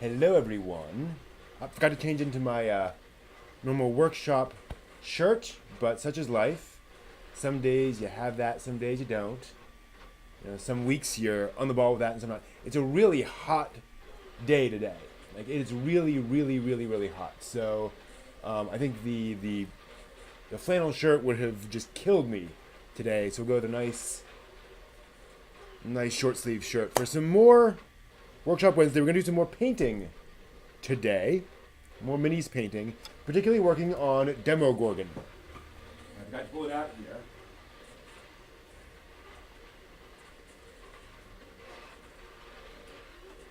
Hello everyone. I forgot to change into my normal workshop shirt, but such is life. Some days you have that, some days you don't. You know, some weeks you're on the ball with that and some not. It's a really hot day today. Like it's really, really, really, really hot. So I think the flannel shirt would have just killed me today. So we'll go with a nice short sleeve shirt. For some more Workshop Wednesday, we're going to do some more painting today. More minis painting. Particularly working on Demogorgon. I've got to pull it out here.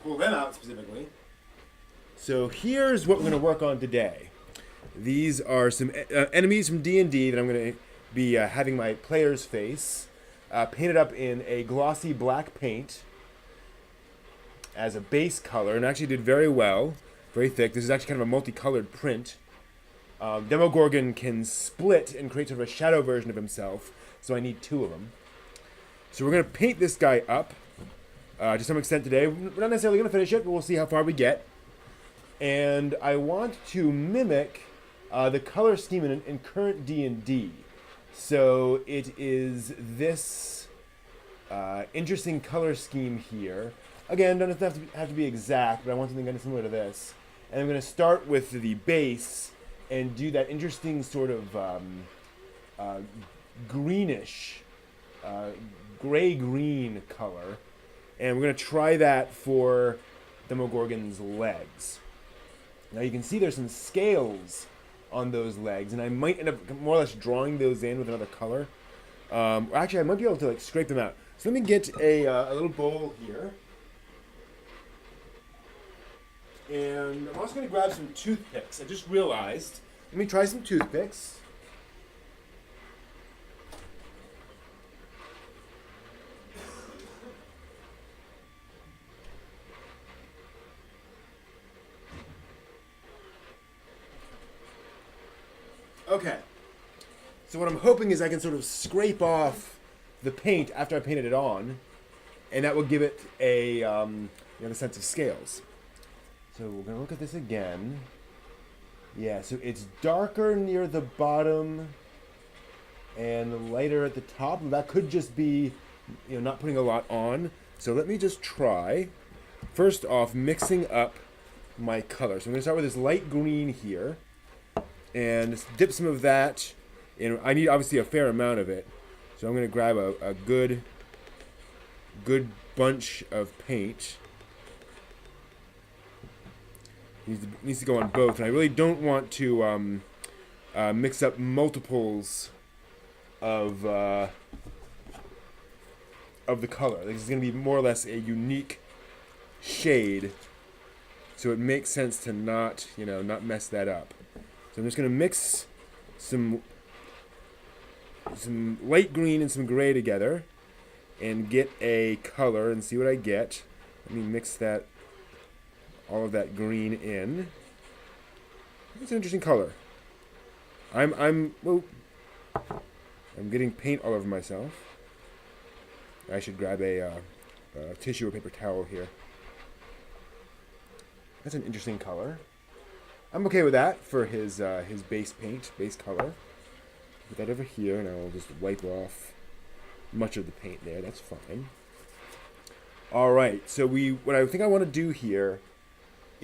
Pull them out specifically. So here's what we're going to work on today. These are some enemies from D&D that I'm going to be having my players face painted up in a glossy black paint as a base color, and actually did very well. Very thick. This is actually kind of a multicolored print. Demogorgon can split and create sort of a shadow version of himself, so I need two of them. So we're going to paint this guy up to some extent today. We're not necessarily going to finish it, but we'll see how far we get. And I want to mimic the color scheme in current D&D. So it is this interesting color scheme here. Again, doesn't have to be exact, but I want something kind of similar to this. And I'm going to start with the base and do that interesting sort of greenish, gray-green color. And we're going to try that for Demogorgon's legs. Now you can see there's some scales on those legs, and I might end up more or less drawing those in with another color. Actually, I might be able to scrape them out. So let me get a little bowl here. And I'm also going to grab some toothpicks. I just realized. Let me try some toothpicks. Okay. So what I'm hoping is I can sort of scrape off the paint after I painted it on, and that will give it a the sense of scales. So we're going to look at this again. Yeah, so it's darker near the bottom and lighter at the top. And that could just be, not putting a lot on. So let me just try, first off, mixing up my color. So I'm going to start with this light green here. And just dip some of that in. I need, obviously, a fair amount of it. So I'm going to grab a good bunch of paint. Needs to go on both, and I really don't want to mix up multiples of the color. This is going to be more or less a unique shade, so it makes sense to not mess that up. So I'm just going to mix some light green and some gray together, and get a color and see what I get. Let me mix that. All of that green in. It's an interesting color. I'm getting paint all over myself. I should grab a tissue or paper towel here. That's an interesting color. I'm okay with that for his base color. Put that over here, and I'll just wipe off much of the paint there. That's fine. All right. So what I think I want to do here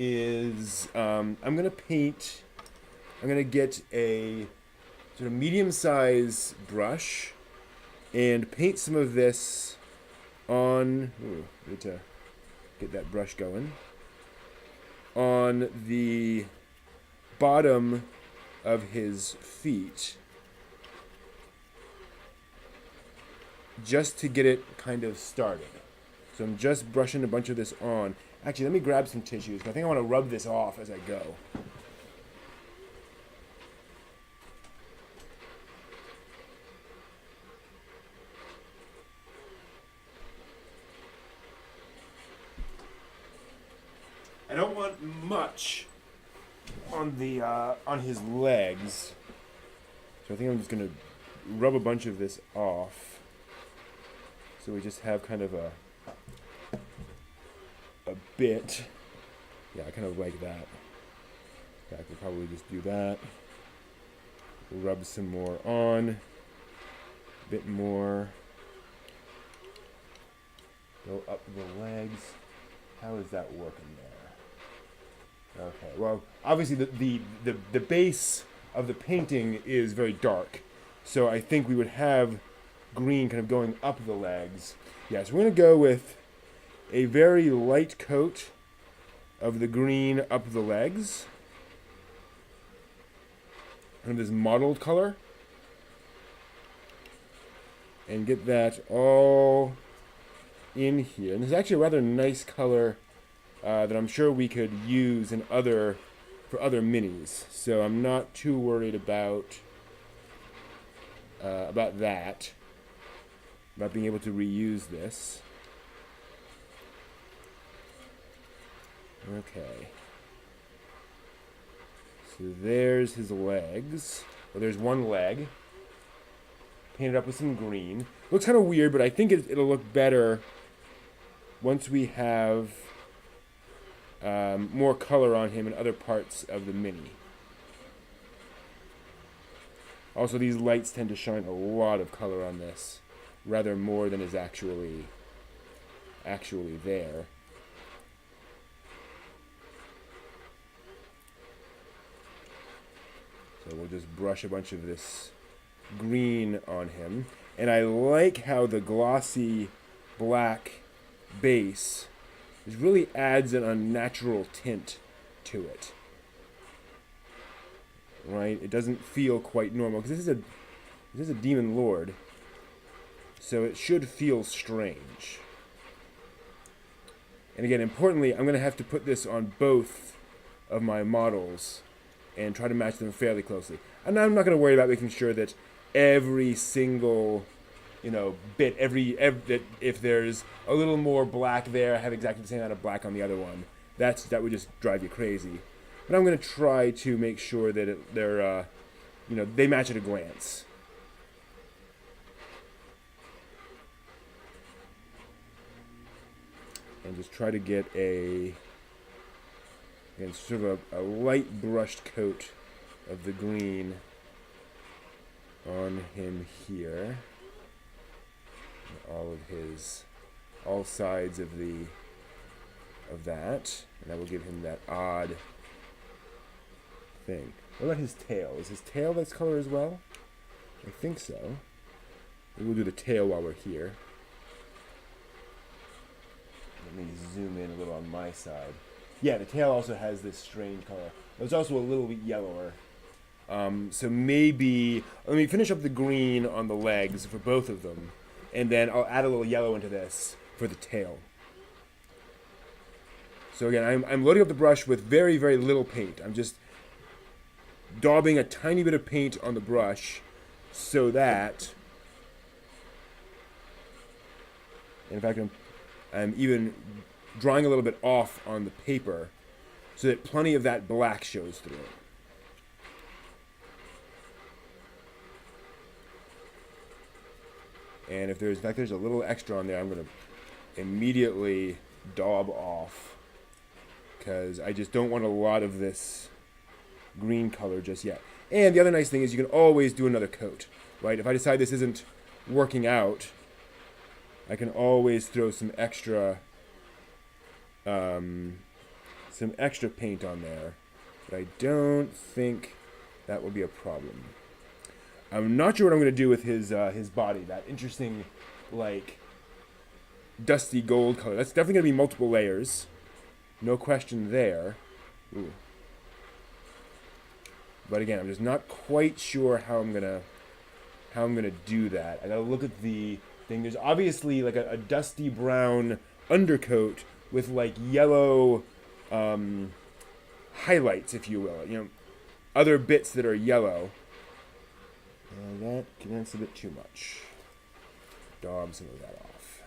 is I'm going to get a sort of medium-sized brush and paint some of this on, need to get that brush going, on the bottom of his feet, just to get it kind of started. So I'm just brushing a bunch of this on. Actually, let me grab some tissues. I think I want to rub this off as I go. I don't want much on his legs, so I think I'm just going to rub a bunch of this off, so we just have kind of a bit Yeah, I kind of like that. I could probably just do that. Rub some more on. A bit more. Go up the legs. How is that working there? Okay, well, obviously the base of the painting is very dark. So I think we would have green kind of going up the legs. Yeah, so we're going to go with a very light coat of the green up the legs. Kind of this mottled color. And get that all in here. And this is actually a rather nice color that I'm sure we could use in for other minis. So I'm not too worried about that. About being able to reuse this. Okay. So there's his legs. Well, there's one leg. Painted up with some green. Looks kind of weird, but I think it'll look better once we have more color on him in other parts of the mini. Also, these lights tend to shine a lot of color on this, rather more than is actually there. So we'll just brush a bunch of this green on him. And I like how the glossy black base really adds an unnatural tint to it. Right? It doesn't feel quite normal because this is a demon lord. So it should feel strange. And again, importantly, I'm going to have to put this on both of my models and try to match them fairly closely. And I'm not going to worry about making sure that every single, bit, that if there's a little more black there, I have exactly the same amount of black on the other one. That would just drive you crazy. But I'm going to try to make sure that they match at a glance. And just try to get sort of a light brushed coat of the green on him here. All sides of that. And that will give him that odd thing. What about his tail? Is his tail this color as well? I think so. We'll do the tail while we're here. Let me zoom in a little on my side. Yeah, the tail also has this strange color. It's also a little bit yellower. So maybe, let me finish up the green on the legs for both of them. And then I'll add a little yellow into this for the tail. So again, I'm loading up the brush with very, very little paint. I'm just daubing a tiny bit of paint on the brush so that, in fact, I'm even drawing a little bit off on the paper so that plenty of that black shows through. And if there's a little extra on there, I'm going to immediately daub off because I just don't want a lot of this green color just yet. And the other nice thing is you can always do another coat, right? If I decide this isn't working out, I can always throw some extra paint on there, but I don't think that will be a problem. I'm not sure what I'm going to do with his body, that interesting, dusty gold color. That's definitely going to be multiple layers, no question there. Ooh. But again, I'm just not quite sure how I'm gonna do that. I gotta look at the thing. There's obviously a dusty brown undercoat with yellow highlights, if you will. Other bits that are yellow. That's a bit too much. Daub some of that off.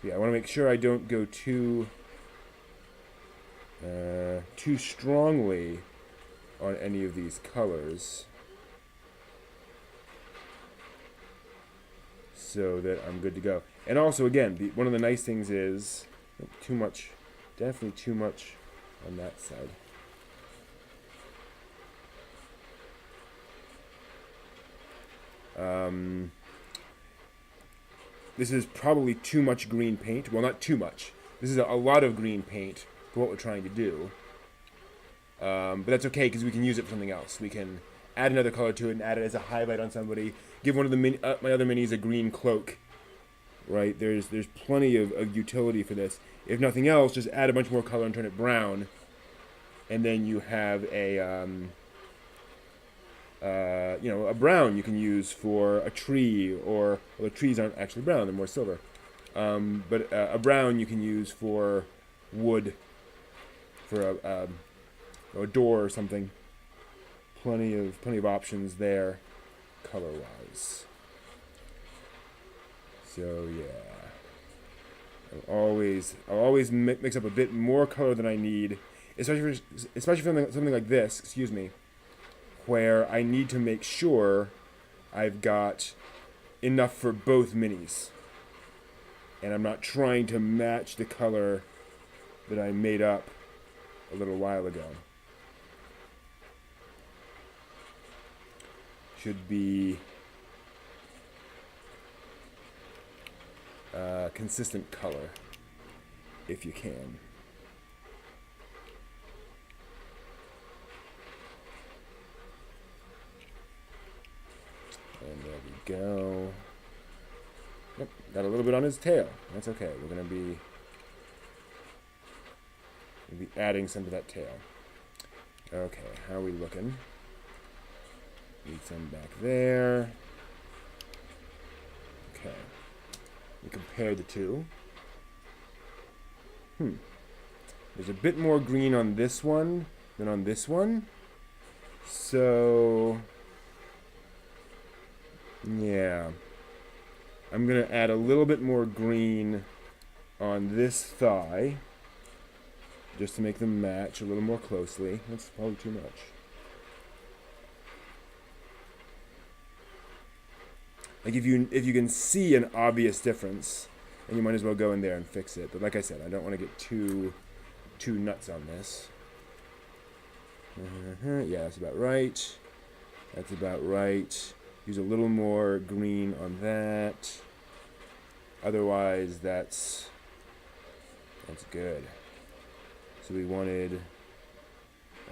Yeah, I want to make sure I don't go too strongly on any of these colors. so that I'm good to go. And also, again, one of the nice things is too much, definitely too much on that side. This is probably too much green paint. Well, not too much. This is a lot of green paint for what we're trying to do. But that's okay because we can use it for something else. We can add another color to it and add it as a highlight on somebody. Give one of the my other minis a green cloak. Right? There's plenty of utility for this. If nothing else, just add a bunch more color and turn it brown. And then you have a a brown you can use for a tree, or well, the trees aren't actually brown; they're more silver. But a brown you can use for wood, for a door or something. Plenty of options there, color-wise. So yeah, I'll always mix up a bit more color than I need, especially for something like this. Excuse me. Where I need to make sure I've got enough for both minis. And I'm not trying to match the color that I made up a little while ago. Should be consistent color, if you can. And there we go. Yep, got a little bit on his tail. That's okay. We're gonna be adding some to that tail. Okay, how are we looking? Need some back there. Okay. We compare the two. There's a bit more green on this one than on this one. So yeah, I'm going to add a little bit more green on this thigh, just to make them match a little more closely. That's probably too much. Like if you can see an obvious difference, then you might as well go in there and fix it. But like I said, I don't want to get too nuts on this. Yeah, that's about right. That's about right. Use a little more green on that. Otherwise, that's good. So we wanted.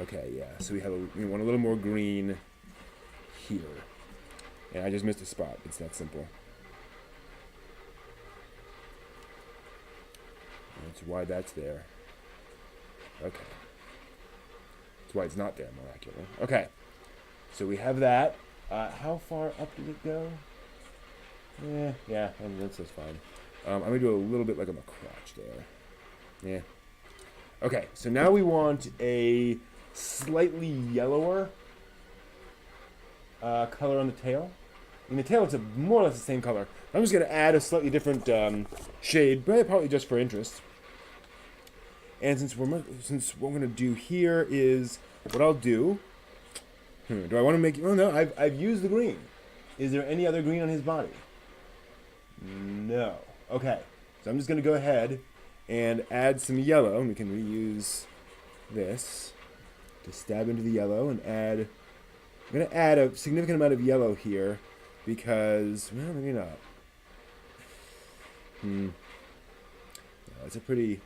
Okay, yeah. So we want a little more green here. And I just missed a spot. It's that simple. That's why that's there. Okay. That's why it's not there, more accurately. Okay. So we have that. How far up did it go? Yeah, that's fine. I'm going to do a little bit like on the crotch there. Yeah. Okay, so now we want a slightly yellower color on the tail. In the tail, it's more or less the same color. I'm just going to add a slightly different shade, but probably just for interest. And since what we're going to do here is, what I'll do... do I want to make... Oh, no, I've used the green. Is there any other green on his body? No. Okay. So I'm just going to go ahead and add some yellow. And we can reuse this to stab into the yellow and add... I'm going to add a significant amount of yellow here because... Well, maybe not. No, it's a pretty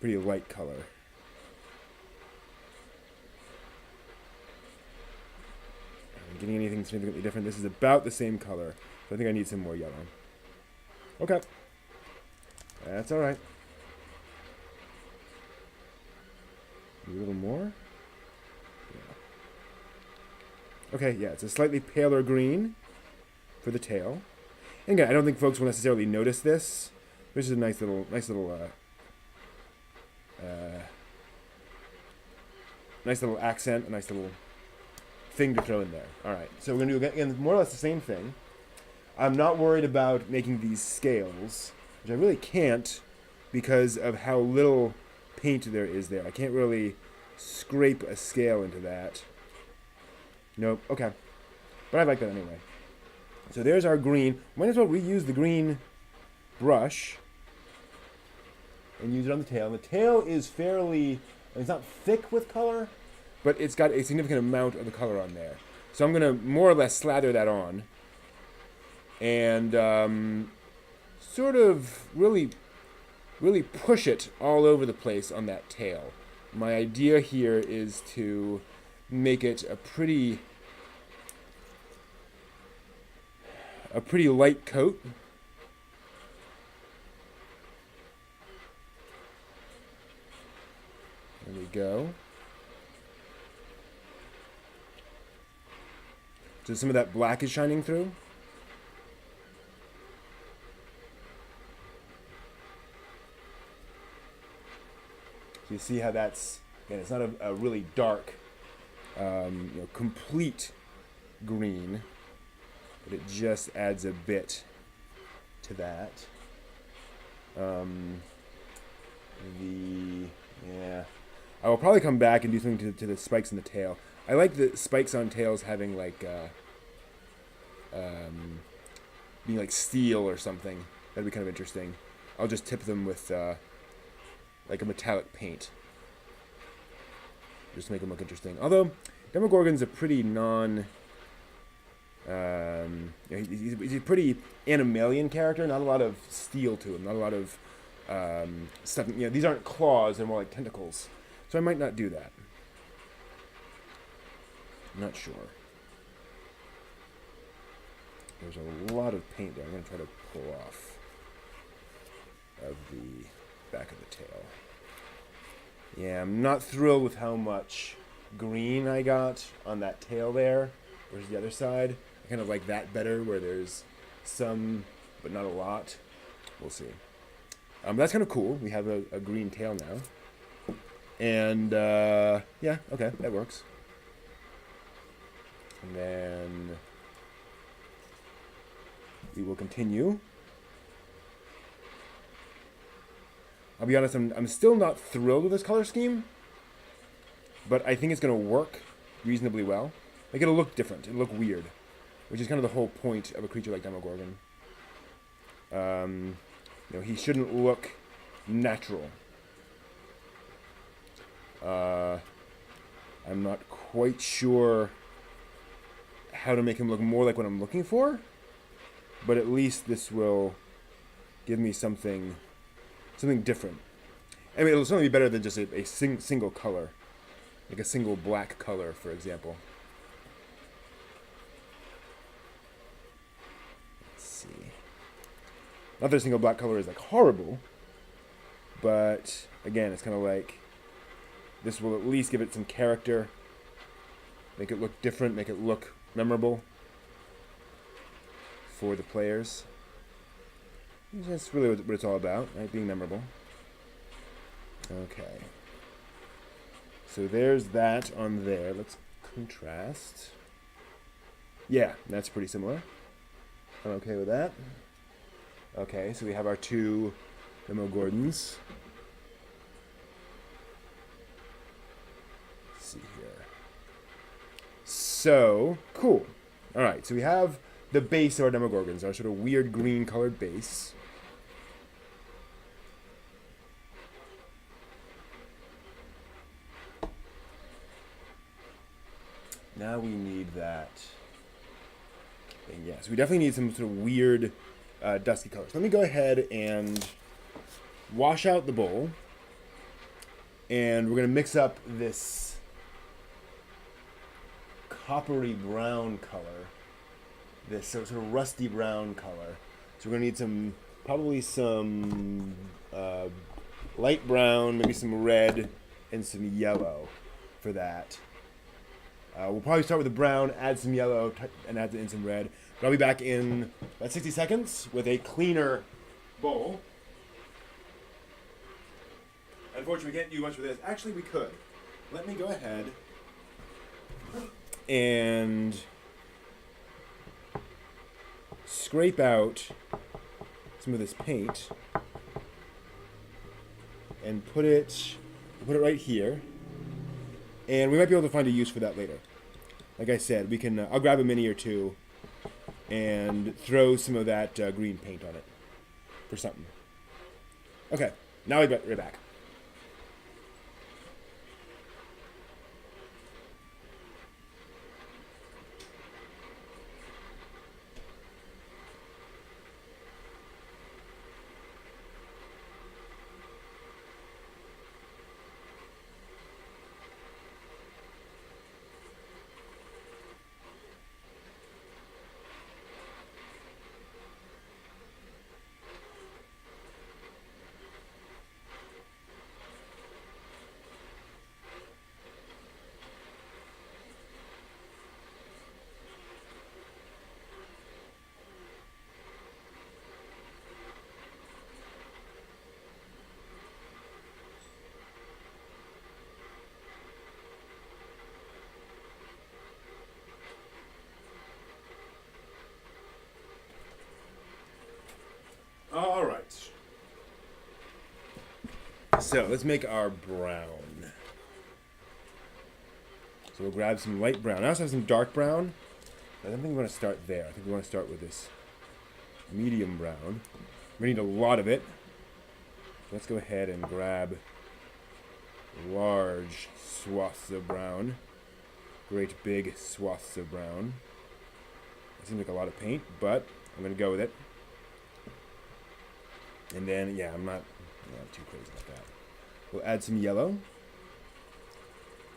light color. Getting anything significantly different. This is about the same color, so I think I need some more yellow. Okay. That's alright. A little more? Yeah. Okay, yeah, it's a slightly paler green for the tail. And again, I don't think folks will necessarily notice this. This is a nice little accent, a nice little thing to throw in there. Alright, so we're going to do, again, more or less the same thing. I'm not worried about making these scales, which I really can't because of how little paint there is there. I can't really scrape a scale into that. Nope, okay. But I like that anyway. So there's our green. Might as well reuse the green brush and use it on the tail. And the tail is fairly, it's not thick with color, but it's got a significant amount of the color on there. So I'm going to more or less slather that on and sort of really push it all over the place on that tail. My idea here is to make it a pretty light coat. There we go. So some of that black is shining through. So you see how that's, again, it's not a really dark, complete green, but it just adds a bit to that. I will probably come back and do something to the spikes in the tail. I like the spikes on tails having like, being like steel or something. That'd be kind of interesting. I'll just tip them with, like a metallic paint, just to make them look interesting. Although Demogorgon's a pretty he's a pretty animalian character. Not a lot of steel to him. Not a lot of stuff. These aren't claws; they're more like tentacles. So I might not do that. I'm not sure. There's a lot of paint there. I'm going to try to pull off of the back of the tail. Yeah, I'm not thrilled with how much green I got on that tail there versus the other side. I kind of like that better, where there's some, but not a lot. We'll see. That's kind of cool. We have a green tail now. And, yeah, okay, that works. And then we will continue. I'll be honest, I'm still not thrilled with this color scheme, but I think it's going to work reasonably well. Like, it'll look different. It'll look weird, which is kind of the whole point of a creature like Demogorgon. He shouldn't look natural. I'm not quite sure how to make him look more like what I'm looking for, but at least this will give me something different. I mean, it'll certainly be better than just a single color, like a single black color, for example. Let's see. Not that a single black color is like horrible, but again, it's kind of like this will at least give it some character, make it look different, make it look memorable for the players. That's really what it's all about, right? Being memorable. Okay. So there's that on there. Let's contrast. Yeah, that's pretty similar. I'm okay with that. Okay, so we have our two Demogorgons. Let's see here. So, cool. Alright, so we have the base of our Demogorgons, our sort of weird green colored base. Now we need that thing. Yeah, so we definitely need some sort of weird dusky colors. Let me go ahead and wash out the bowl. And we're going to mix up this coppery brown color. This sort of rusty brown color. So we're going to need probably some light brown, maybe some red, and some yellow for that. We'll probably start with the brown, add some yellow, and add in some red. But I'll be back in about 60 seconds with a cleaner bowl. Unfortunately, we can't do much with this. Actually, we could. Let me go ahead and scrape out some of this paint and put it right here. And we might be able to find a use for that later. Like I said, we can. I'll grab a mini or two and throw some of that green paint on it for something. Okay, now we're back. All right. So let's make our brown. So we'll grab some light brown. I also have some dark brown. I don't think we want to start there. I think we want to start with this medium brown. We need a lot of it. Let's go ahead and grab large swaths of brown. Great big swaths of brown. That seems like a lot of paint, but I'm going to go with it. And then, yeah, I'm not too crazy about that. We'll add some yellow.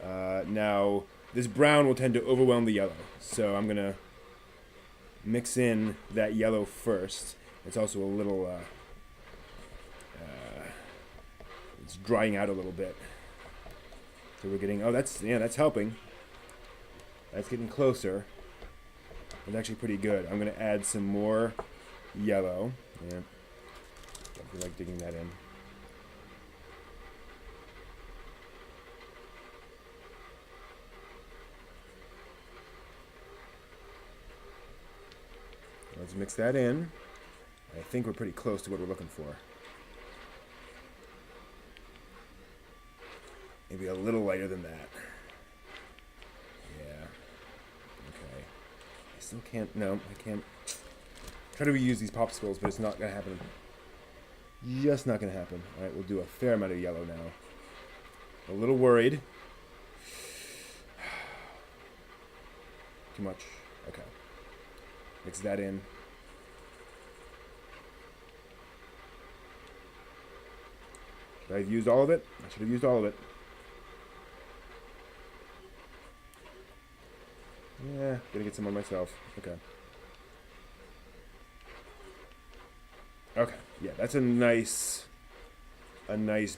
Now, this brown will tend to overwhelm the yellow. So I'm going to mix in that yellow first. It's also a little, it's drying out a little bit. So we're getting, oh, that's helping. That's getting closer. It's actually pretty good. I'm going to add some more yellow. Yeah. I feel like digging that in. Let's mix that in. I think we're pretty close to what we're looking for. Maybe a little lighter than that. Yeah. Okay. I still can't, no, I can't. Try to reuse these popsicles, but it's not going to happen. Just not going to happen. All right, we'll do a fair amount of yellow now. A little worried. Too much. Okay. Mix that in. Should I have used all of it? I should have used all of it. Yeah, gonna get some on myself. Okay. Okay, yeah, that's a nice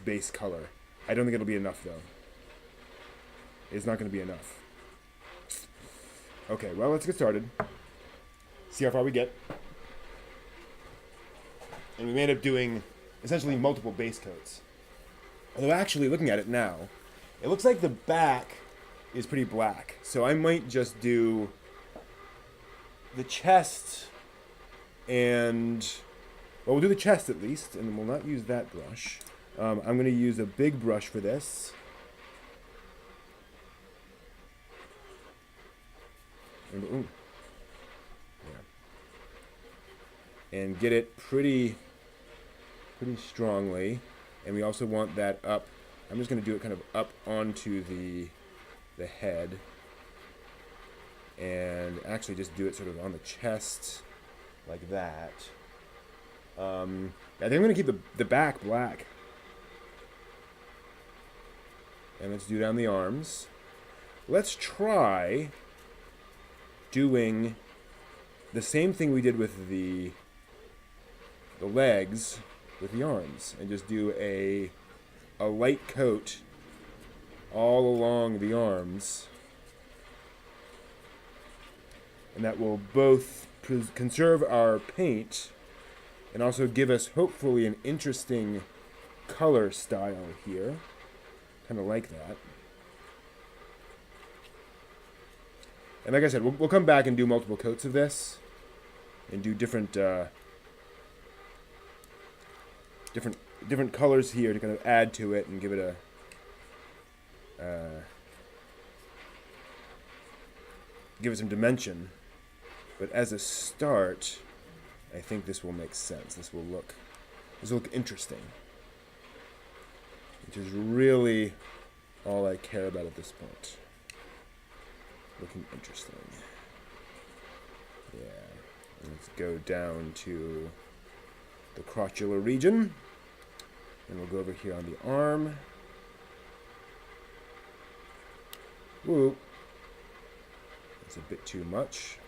base color. I don't think it'll be enough though. It's not gonna be enough. Okay, well, let's get started. See how far we get. And we may end up doing essentially multiple base coats. Although actually, looking at it now, it looks like the back is pretty black. So I might just do the chest and... Well, we'll do the chest at least, and we'll not use that brush. I'm going to use a big brush for this. And, ooh. Yeah. And get it pretty strongly. And we also want that up. I'm just going to do it kind of up onto the head. And actually just do it sort of on the chest like that. I think I'm going to keep the back black. And let's do down the arms. Let's try doing the same thing we did with the legs with the arms. And just do a light coat all along the arms. And that will both conserve our paint and also give us, hopefully, an interesting color style here. Kind of like that. And like I said, we'll come back and do multiple coats of this. And do different colors here to kind of add to it and give it some dimension. But as a start, I think this will make sense. This will look interesting. Which is really all I care about at this point. Looking interesting. Yeah. Let's go down to the crotchular region. And we'll go over here on the arm. Whoop. That's a bit too much.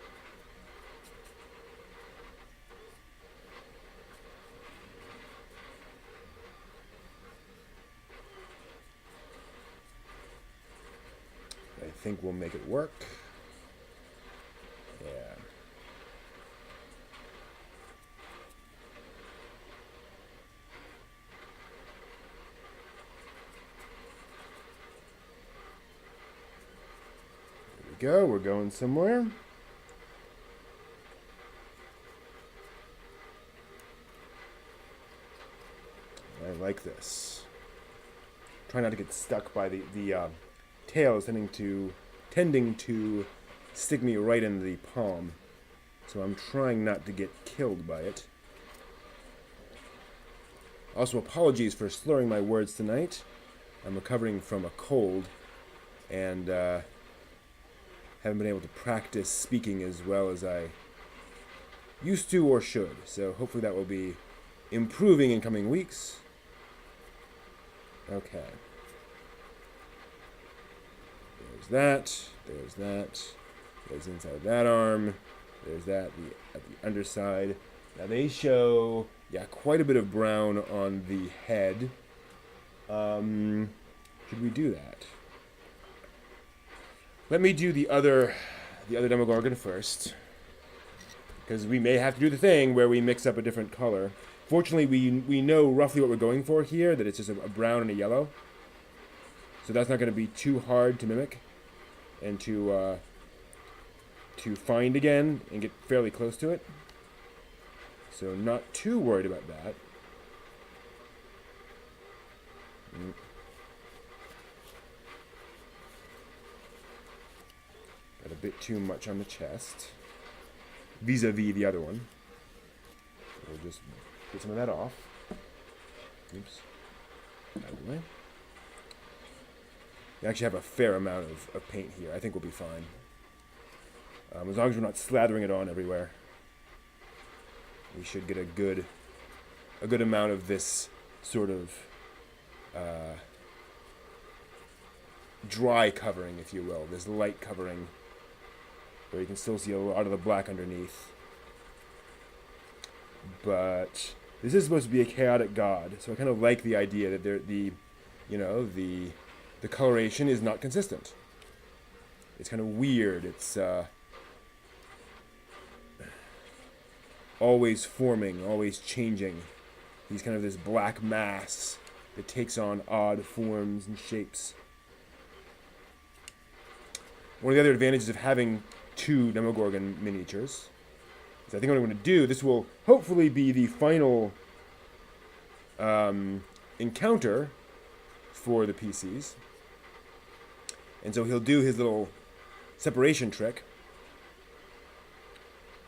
I think we'll make it work. Yeah. There we go. We're going somewhere. I like this. Try not to get stuck by the tail is tending to stick me right in the palm. So I'm trying not to get killed by it. Also, apologies for slurring my words tonight. I'm recovering from a cold and haven't been able to practice speaking as well as I used to or should. So hopefully that will be improving in coming weeks. Okay. There's that, there's inside that arm, there's that at the underside. Now they show, quite a bit of brown on the head. Should we do that? Let me do the other Demogorgon first, because we may have to do the thing where we mix up a different color. Fortunately, we know roughly what we're going for here, that it's just a brown and a yellow. So that's not going to be too hard to mimic and to find again and get fairly close to it. So not too worried about that. Got a bit too much on the chest vis-a-vis the other one. So we'll just get some of that off. Oops. Out of the way. We actually have a fair amount of paint here. I think we'll be fine. As long as we're not slathering it on everywhere. We should get a good amount of this sort of dry covering, if you will. This light covering where you can still see a lot of the black underneath. But this is supposed to be a chaotic god, so I kind of like the idea that the coloration is not consistent. It's kind of weird. It's always forming, always changing. He's kind of this black mass that takes on odd forms and shapes. One of the other advantages of having two Demogorgon miniatures is I think what I'm going to do, this will hopefully be the final encounter for the PCs. And so he'll do his little separation trick.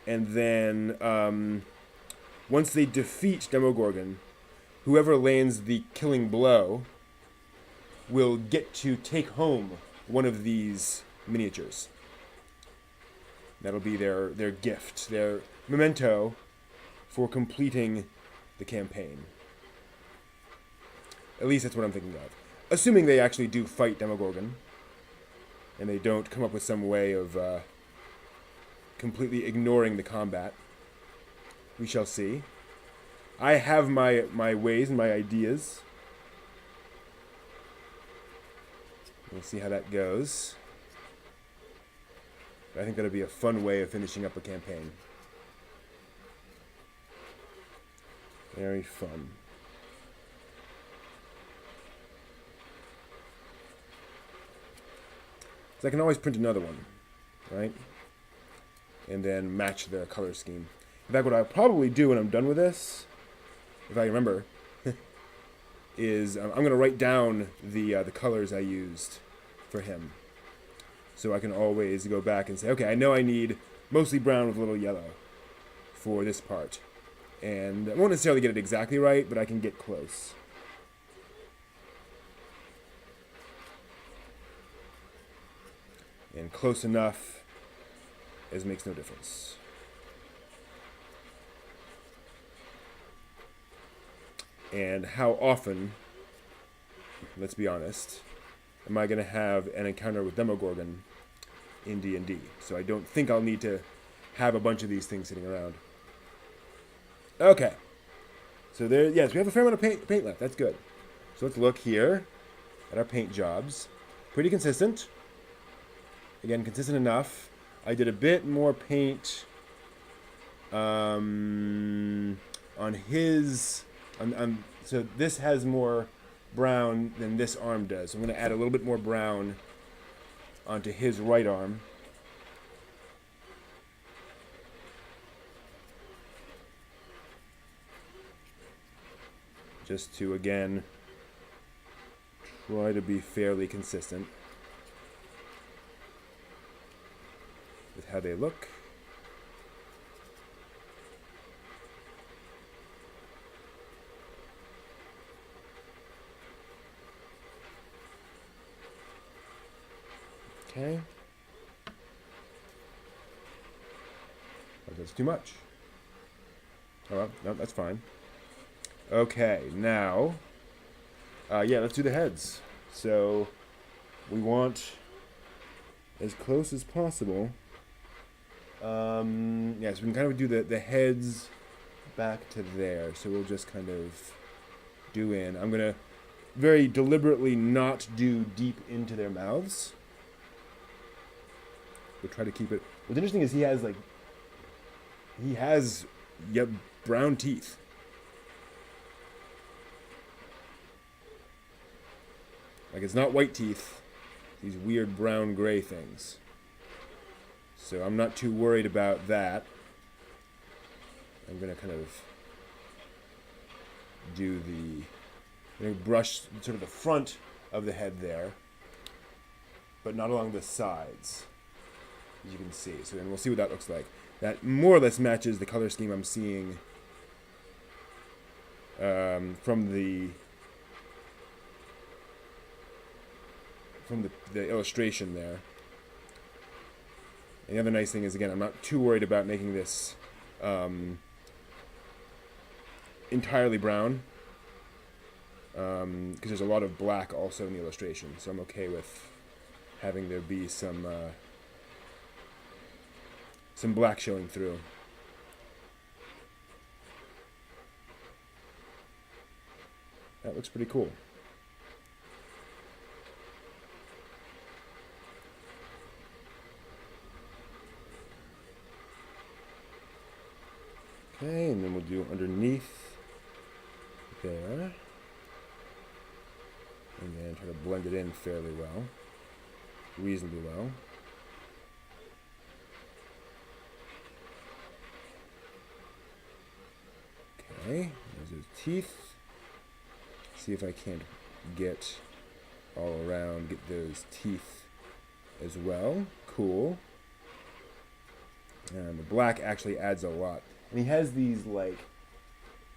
And then once they defeat Demogorgon, whoever lands the killing blow will get to take home one of these miniatures. That'll be their gift, their memento for completing the campaign. At least that's what I'm thinking of. Assuming they actually do fight Demogorgon, and they don't come up with some way of completely ignoring the combat. We shall see. I have my ways and my ideas. We'll see how that goes. But I think that'll be a fun way of finishing up a campaign. Very fun. So I can always print another one, right? And then match the color scheme. In fact, what I'll probably do when I'm done with this, if I remember, is I'm going to write down the colors I used for him. So I can always go back and say, okay, I know I need mostly brown with a little yellow for this part. And I won't necessarily get it exactly right, but I can get close. And close enough as makes no difference. And how often, let's be honest, am I going to have an encounter with Demogorgon in D&D? So I don't think I'll need to have a bunch of these things sitting around. Okay. So there, yes, we have a fair amount of paint left. That's good. So let's look here at our paint jobs. Pretty consistent. Again, consistent enough. I did a bit more paint on his... so this has more brown than this arm does. So I'm going to add a little bit more brown onto his right arm. Just to, again, try to be fairly consistent with how they look. Okay. Oh, that's too much. Oh, well, no, that's fine. Okay, now, yeah, let's do the heads. So, we want as close as possible. Yeah, so we can kind of do the heads back to there. So we'll just kind of do in. I'm going to very deliberately not do deep into their mouths. We'll try to keep it. What's interesting is he has brown teeth. Like, it's not white teeth, these weird brown gray things. So I'm not too worried about that. I'm going to kind of do I'm going to brush sort of the front of the head there, but not along the sides, as you can see. So then we'll see what that looks like. That more or less matches the color scheme I'm seeing from the illustration there. And the other nice thing is, again, I'm not too worried about making this entirely brown, because there's a lot of black also in the illustration, so I'm okay with having there be some black showing through. That looks pretty cool. Okay, and then we'll do underneath there. And then try to blend it in fairly well. Reasonably well. Okay, there's his teeth. See if I can't get all around, get those teeth as well. Cool. And the black actually adds a lot. And he has these, like,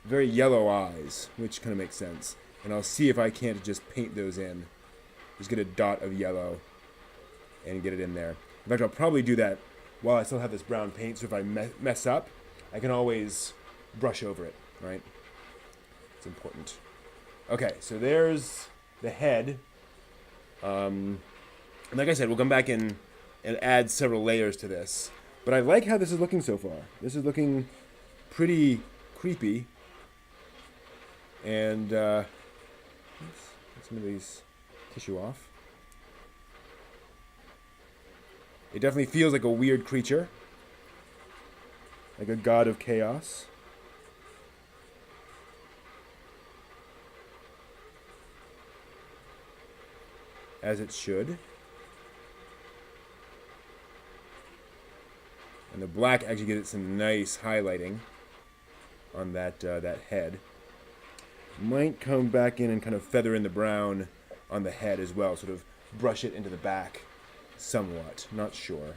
very yellow eyes, which kind of makes sense. And I'll see if I can't just paint those in. Just get a dot of yellow and get it in there. In fact, I'll probably do that while I still have this brown paint, so if I mess up, I can always brush over it, right? It's important. Okay, so there's the head. And like I said, we'll come back in and add several layers to this. But I like how this is looking so far. This is looking pretty creepy. And let's get some of these tissue off. It definitely feels like a weird creature. Like a god of chaos. As it should. And the black actually gives it some nice highlighting on that head. Might come back in and kind of feather in the brown on the head as well. Sort of brush it into the back somewhat. Not sure.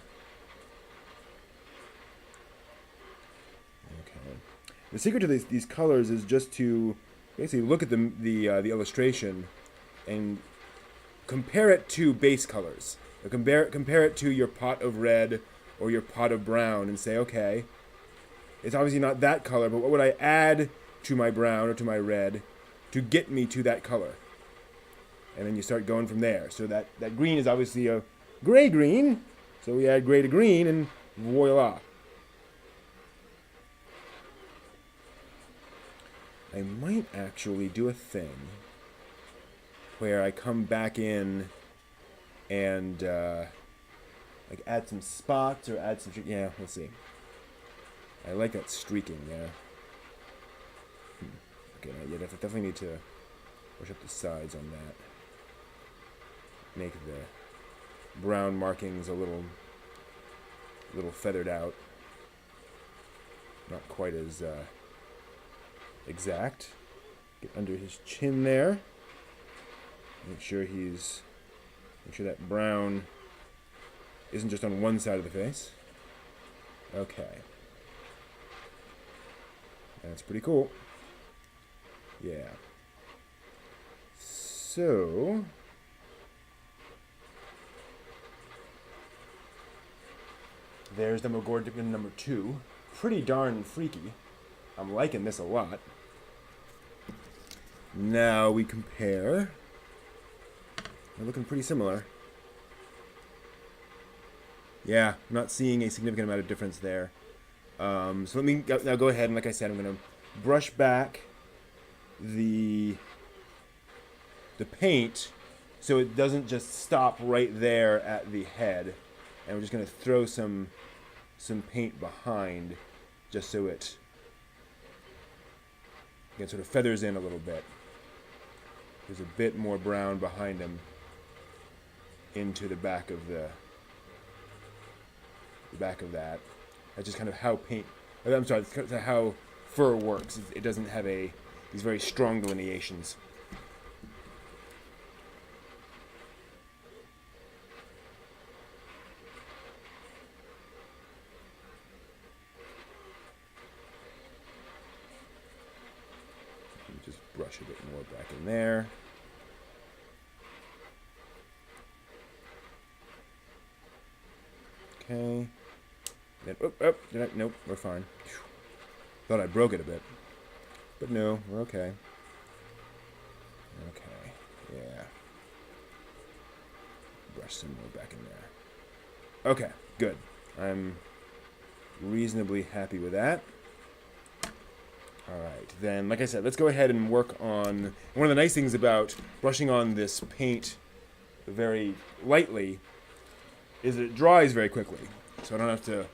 The secret to these colors is just to basically look at the illustration and compare it to base colors. Compare it to your pot of red or your pot of brown and say, okay, it's obviously not that color, but what would I add to my brown or to my red to get me to that color? And then you start going from there. So that green is obviously a gray green, so we add gray to green and voila. I might actually do a thing where I come back in and like add some spots or add some, yeah, we'll see. I like that streaking, yeah. Okay, yeah, definitely need to brush up the sides on that. Make the brown markings a little feathered out. Not quite as exact. Get under his chin there. Make sure that brown isn't just on one side of the face. Okay. That's pretty cool. Yeah. So there's Demogorgon number 2. Pretty darn freaky. I'm liking this a lot. Now we compare. They're looking pretty similar. Yeah, I'm not seeing a significant amount of difference there. So let me now go ahead and, like I said, I'm going to brush back the paint so it doesn't just stop right there at the head. And we're just going to throw some paint behind just so it again sort of feathers in a little bit. There's a bit more brown behind him into the back of that. That's just kind of how that's how fur works. It doesn't have these very strong delineations. Just brush a bit more back in there. Okay. Then, nope, we're fine. Thought I broke it a bit. But no, we're okay. Okay, yeah. Brush some more back in there. Okay, good. I'm reasonably happy with that. Alright, then, like I said, let's go ahead and work on... One of the nice things about brushing on this paint very lightly is that it dries very quickly. So I don't have to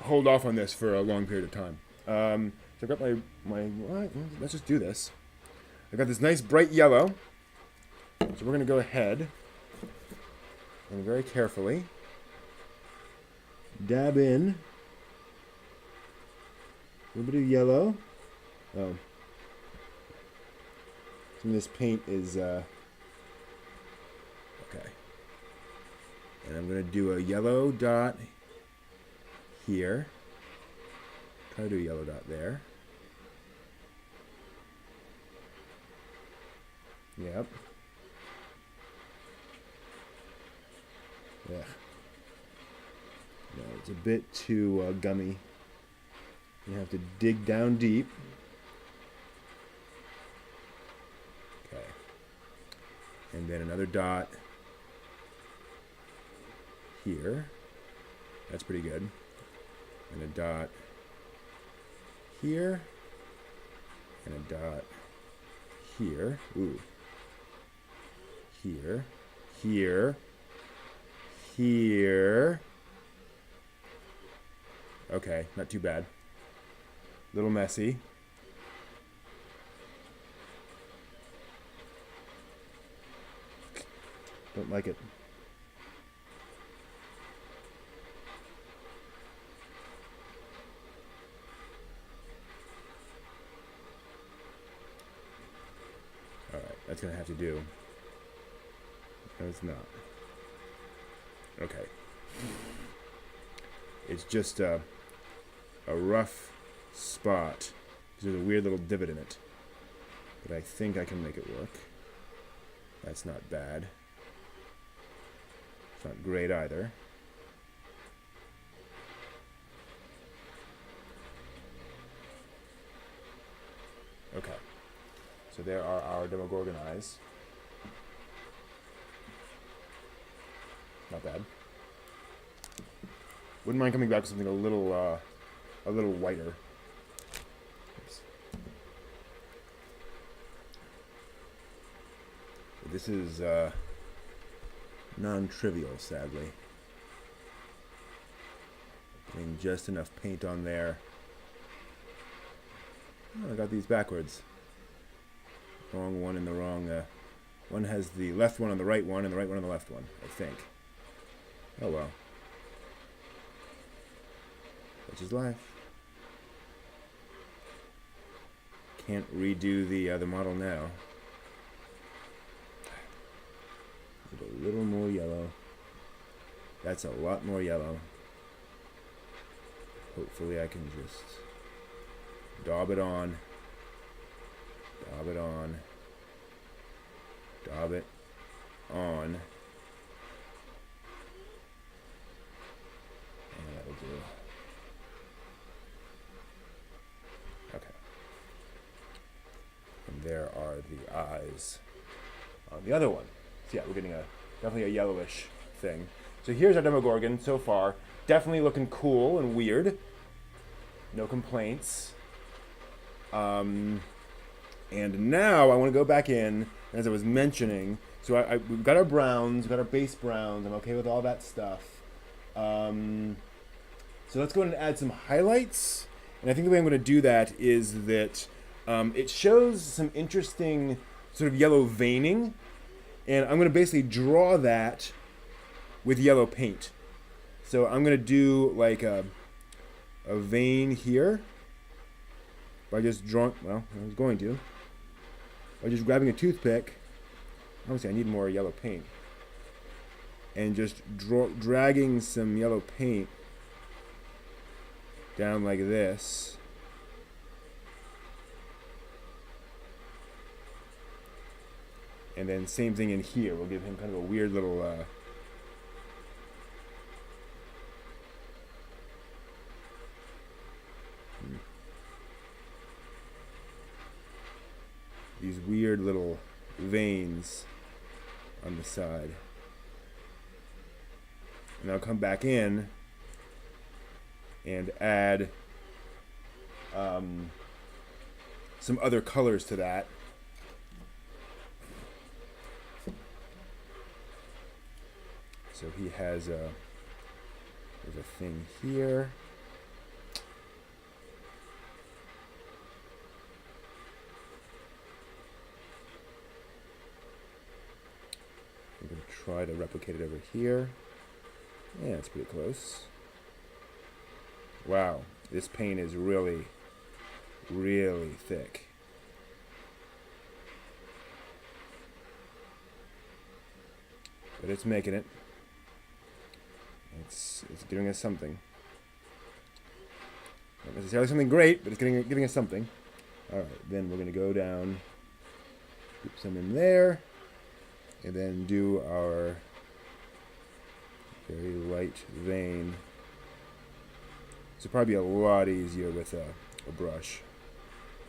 hold off on this for a long period of time. So I've got let's just do this. I've got this nice bright yellow. So we're going to go ahead and very carefully dab in a little bit of yellow. Oh. Some of this paint is, okay. And I'm going to do a yellow dot here. Try to do a yellow dot there. Yep. Yeah. No, it's a bit too gummy. You have to dig down deep. Okay. And then another dot here. That's pretty good. And a dot here. And a dot here. Ooh. Here. Here. Here. Okay, not too bad. A little messy. Don't like it. Alright, that's going to have to do. No, it's not. Okay. It's just a rough spot. There's a weird little divot in it. But I think I can make it work. That's not bad. It's not great either. Okay. So there are our Demogorgon eyes. Not bad. Wouldn't mind coming back with something a little whiter. Oops. This is non-trivial, sadly. Getting just enough paint on there. Oh, I got these backwards. Wrong one and the wrong. One has the left one on the right one and the right one on the left one, I think. Oh well. Such is life. Can't redo the model now. Need a little more yellow. That's a lot more yellow. Hopefully I can just daub it on. Daub it on. Daub it on. And that'll do. Okay. And there are the eyes on the other one. So yeah, we're getting definitely a yellowish thing. So here's our Demogorgon so far. Definitely looking cool and weird. No complaints. And now I want to go back in, as I was mentioning. So we've got our browns, we've got our base browns. I'm okay with all that stuff. So let's go ahead and add some highlights. And I think the way I'm going to do that is that it shows some interesting sort of yellow veining. And I'm going to basically draw that with yellow paint. So I'm going to do like a vein here by just drawing, well, I was going to, by just grabbing a toothpick. Obviously I need more yellow paint. And just dragging some yellow paint down like this. And then same thing in here. We'll give him kind of a weird little these weird little veins on the side. And I'll come back in and add some other colors to that. So he has there's a thing here. I'm going to try to replicate it over here. Yeah, it's pretty close. Wow, this paint is really, really thick. But it's making it. It's giving us something. Not necessarily something great, but it's giving us something. Alright, then we're going to go down, put some in there, and then do our very light vein. This would probably be a lot easier with a brush.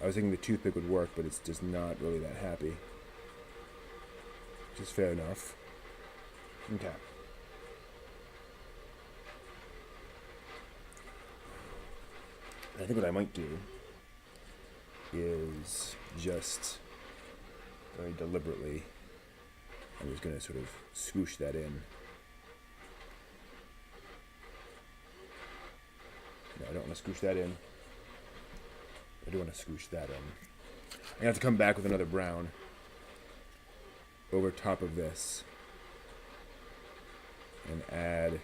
I was thinking the toothpick would work, but it's just not really that happy. Which is fair enough. Okay. I think what I might do is just very deliberately, I'm just going to sort of swoosh that in. No, I don't want to swoosh that in. I do want to swoosh that in. I have to come back with another brown over top of this and add,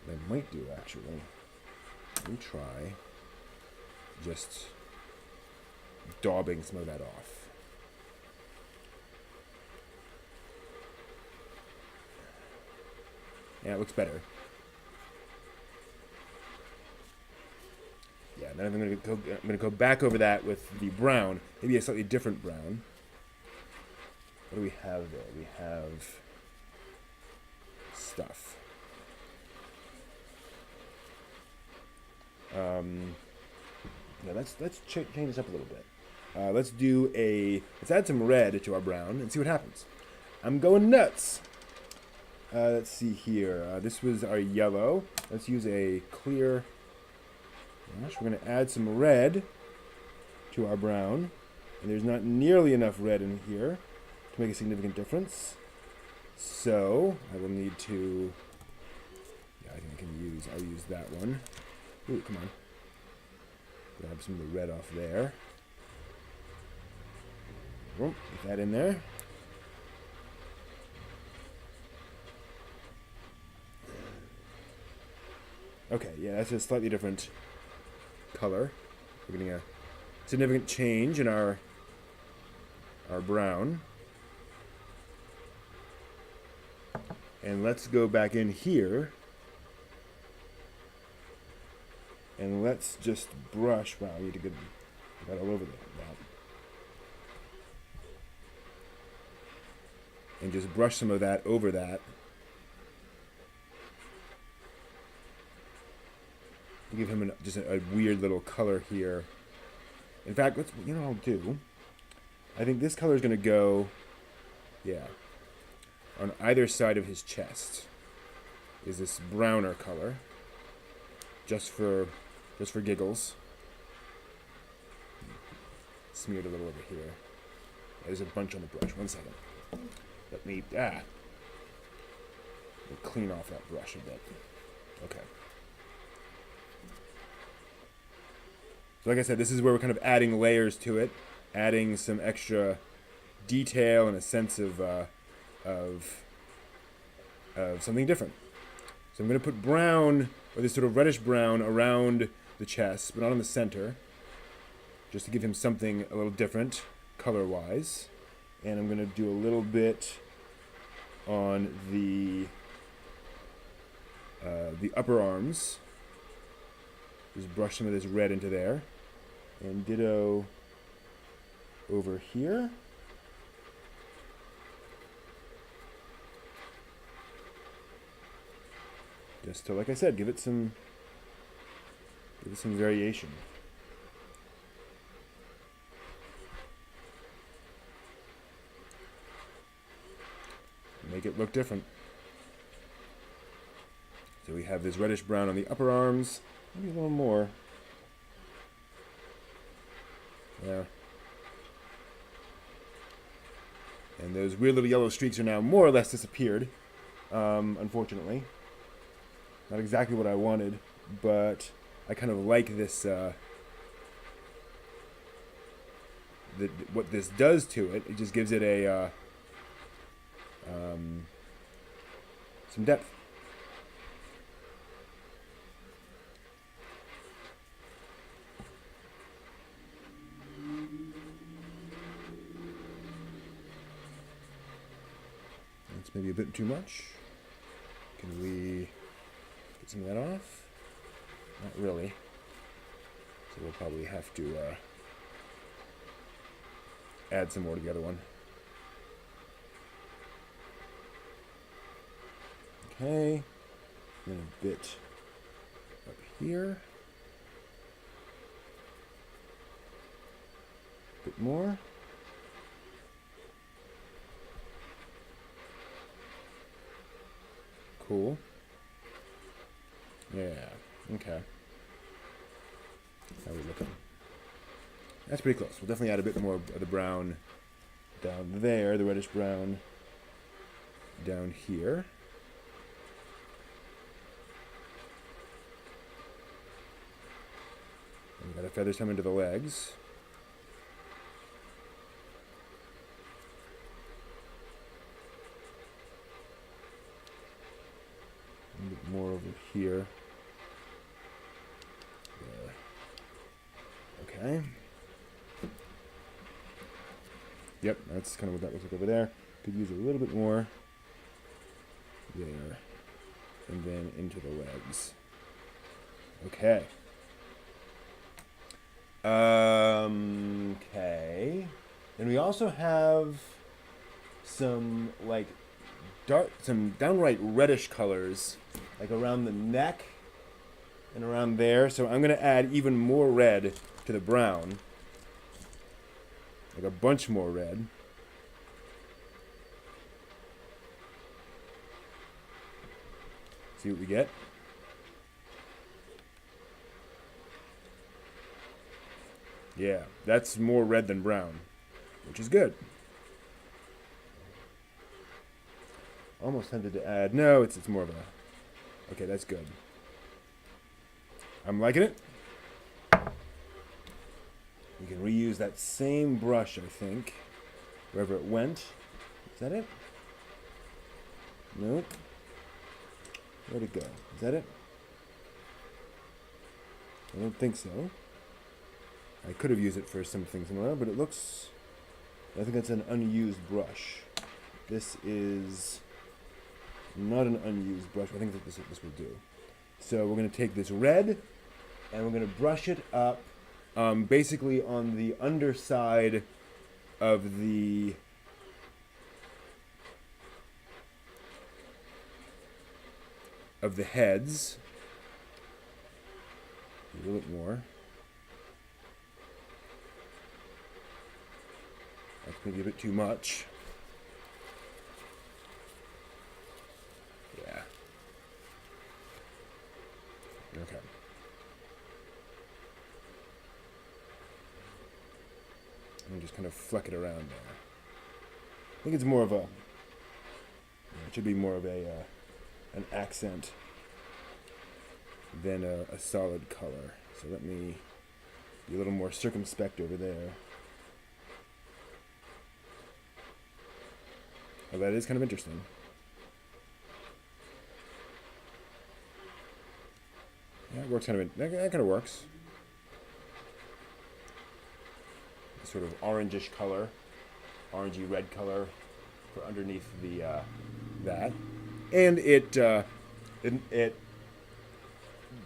what I might do actually, let me try just daubing some of that off. Yeah, it looks better. Yeah, Then I'm gonna go back over that with the brown, maybe a slightly different brown. What do we have there? We have stuff. Yeah, let's change this up a little bit. Let's add some red to our brown and see what happens. I'm going nuts. Let's see here. This was our yellow. Let's use a clear. Gosh, we're going to add some red to our brown. And there's not nearly enough red in here to make a significant difference. So I will need to. Yeah, I think I'll use that one. Ooh, come on. Grab some of the red off there. Get that in there. Okay, yeah, that's a slightly different color. We're getting a significant change in our brown. And let's go back in here. And let's just brush. Wow, I need to get that all over that. And just brush some of that over that. Give him just a weird little color here. In fact, what I'll do. I think this color is going to go, yeah, on either side of his chest. Is this browner color? Just for giggles. Smeared a little over here. There's a bunch on the brush. 1 second. Let me we'll clean off that brush a bit. Okay. So like I said, this is where we're kind of adding layers to it, adding some extra detail and a sense of something different. So I'm going to put brown, or this sort of reddish brown, around the chest, but not in the center, just to give him something a little different, color-wise. And I'm going to do a little bit on the upper arms. Just brush some of this red into there. And ditto over here. Just to, like I said, give it some variation. Make it look different. So we have this reddish brown on the upper arms. Maybe a little more. Yeah. And those weird little yellow streaks are now more or less disappeared, unfortunately. Not exactly what I wanted, but I kind of like this, what this does to it. It just gives it a, some depth. That's maybe a bit too much. Can we get some of that off? Not really. So we'll probably have to add some more to the other one. Okay, and a bit up here. A bit more. Cool. Yeah, okay. How are we looking? That's pretty close. We'll definitely add a bit more of the brown down there, the reddish brown down here. And we got a feather some into the legs. A bit more over here. There. Okay. Yep, that's kind of what that looks like over there. Could use a little bit more there. And then into the legs. Okay. Okay. And we also have some like some downright reddish colors, like around the neck and around there. So I'm gonna add even more red to the brown, like a bunch more red. See what we get. Yeah, that's more red than brown, which is good. Almost tempted to add. No, it's more of a. Okay, that's good. I'm liking it. We can reuse that same brush, I think, wherever it went. Is that it? Nope. Where'd it go? Is that it? I don't think so. I could have used it for something similar, but it looks. I think that's an unused brush. This is not an unused brush. I think that this will do. So we're going to take this red, and we're going to brush it up, basically on the underside of the heads. A little bit more. That's maybe a bit too much. Yeah. Okay. And just kind of fleck it around there. I think it's more of a. It should be more of a an accent than a solid color. So let me be a little more circumspect over there. Oh, that is kind of interesting. Yeah, it works kind of. That kind of works. A sort of orangish color, orangey red color for underneath the that, and it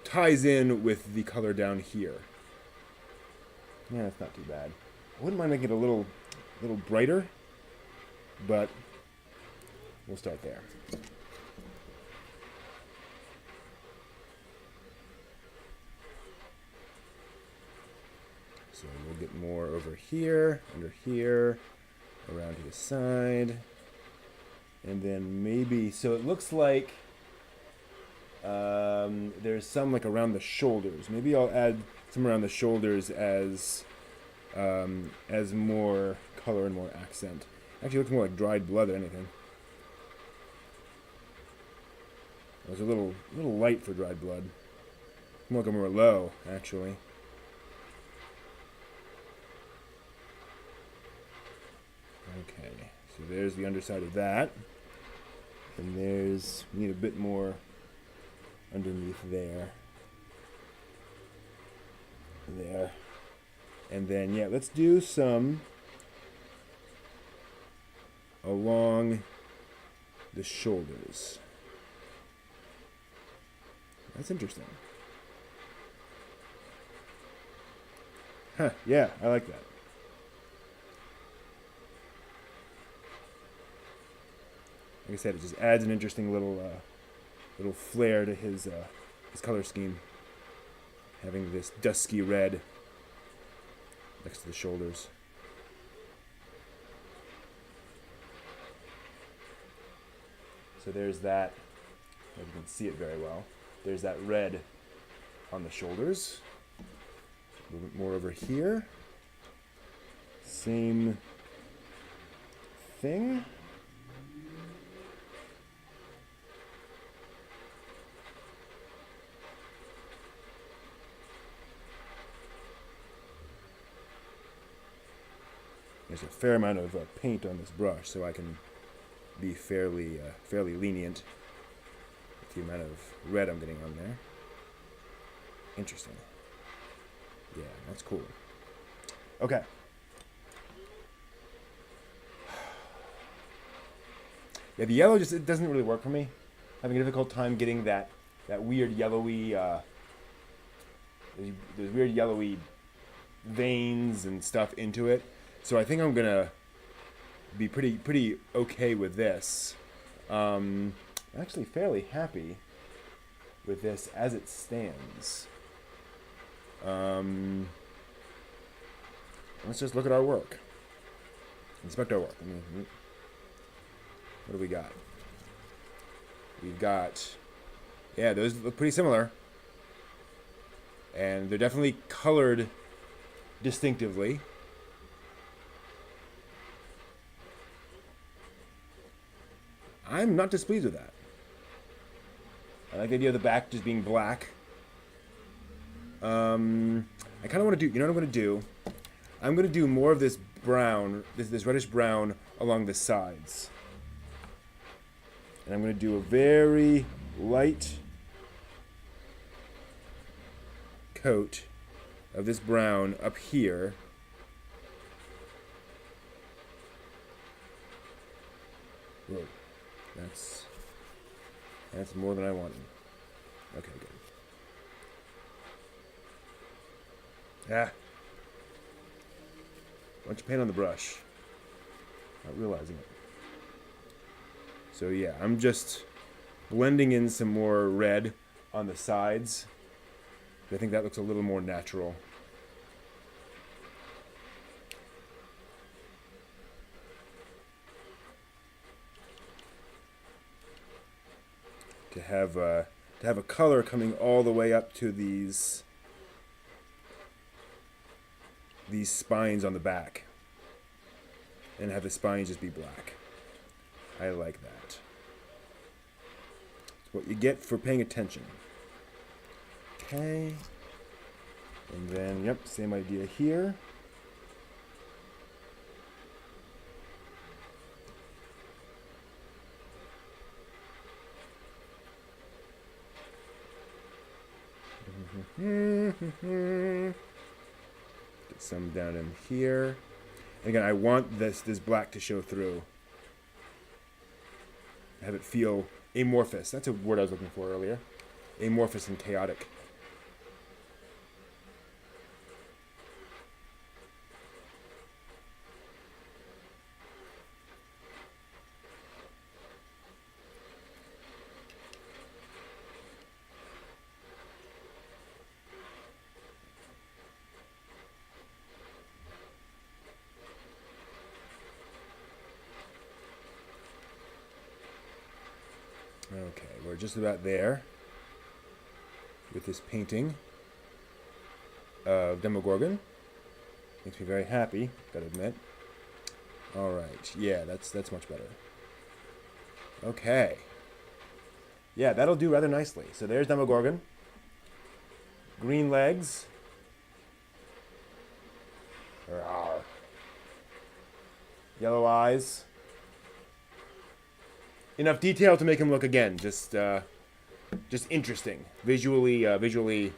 ties in with the color down here. Yeah, that's not too bad. I wouldn't mind making it a little brighter, but we'll start there. So we'll get more over here, under here, around to the side, and then maybe, so it looks like there's some like around the shoulders. Maybe I'll add some around the shoulders as more color and more accent. Actually, it looks more like dried blood than anything. It was a little light for dried blood. More like a Merlot, actually. Okay, so there's the underside of that. And there's, we need a bit more underneath there. There. And then, yeah, let's do some along the shoulders. That's interesting. Huh, yeah, I like that. Like I said, it just adds an interesting little flair to his color scheme. Having this dusky red next to the shoulders. So there's that. If you can see it very well. There's that red on the shoulders. A little bit more over here. Same thing. There's a fair amount of paint on this brush, so I can be fairly lenient with the amount of red I'm getting on there. Interesting. Yeah, that's cool. Okay. Yeah, the yellow just, it doesn't really work for me. Having a difficult time getting that weird yellowy, those weird yellowy veins and stuff into it. So I think I'm gonna be pretty okay with this. I'm actually fairly happy with this as it stands. Let's just look at our work. Inspect our work. What do we got? We've got, yeah, those look pretty similar. And they're definitely colored distinctively. I'm not displeased with that. I like the idea of the back just being black. I kind of want to do, you know what I'm going to do? I'm going to do more of this brown, this reddish brown along the sides. And I'm going to do a very light coat of this brown up here. Whoa, that's more than I wanted. Okay, good. Ah. Bunch of paint on the brush. Not realizing it. So yeah, I'm just blending in some more red on the sides. I think that looks a little more natural. To have a color coming all the way up to these spines on the back, and have the spines just be black. I like that. It's what you get for paying attention. Okay. And then, yep, same idea here. Get some down in here. And again, I want this black to show through. Have it feel amorphous. That's a word I was looking for earlier. Amorphous and chaotic. Okay, we're just about there with this painting of Demogorgon. Makes me very happy, gotta admit. Alright, yeah, that's much better. Okay. Yeah, that'll do rather nicely. So there's Demogorgon. Green legs. Rawr. Yellow eyes. Enough detail to make him look, again, just interesting, visually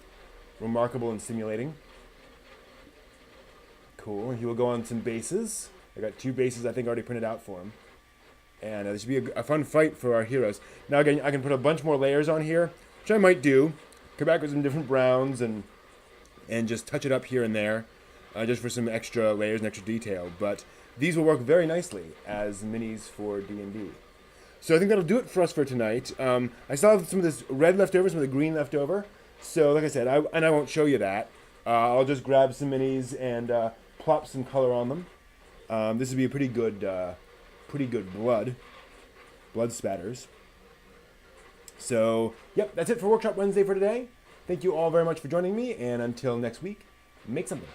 remarkable and stimulating. Cool. And he will go on some bases. I got 2 bases I think already printed out for him, and this should be a fun fight for our heroes. Now again, I can put a bunch more layers on here, which I might do. Come back with some different browns and just touch it up here and there, just for some extra layers and extra detail. But these will work very nicely as minis for D&D. So I think that'll do it for us for tonight. I still have some of this red left over, some of the green left over. So like I said, I won't show you that. I'll just grab some minis and plop some color on them. This would be a pretty good blood spatters. So yep, that's it for Workshop Wednesday for today. Thank you all very much for joining me, and until next week, make something.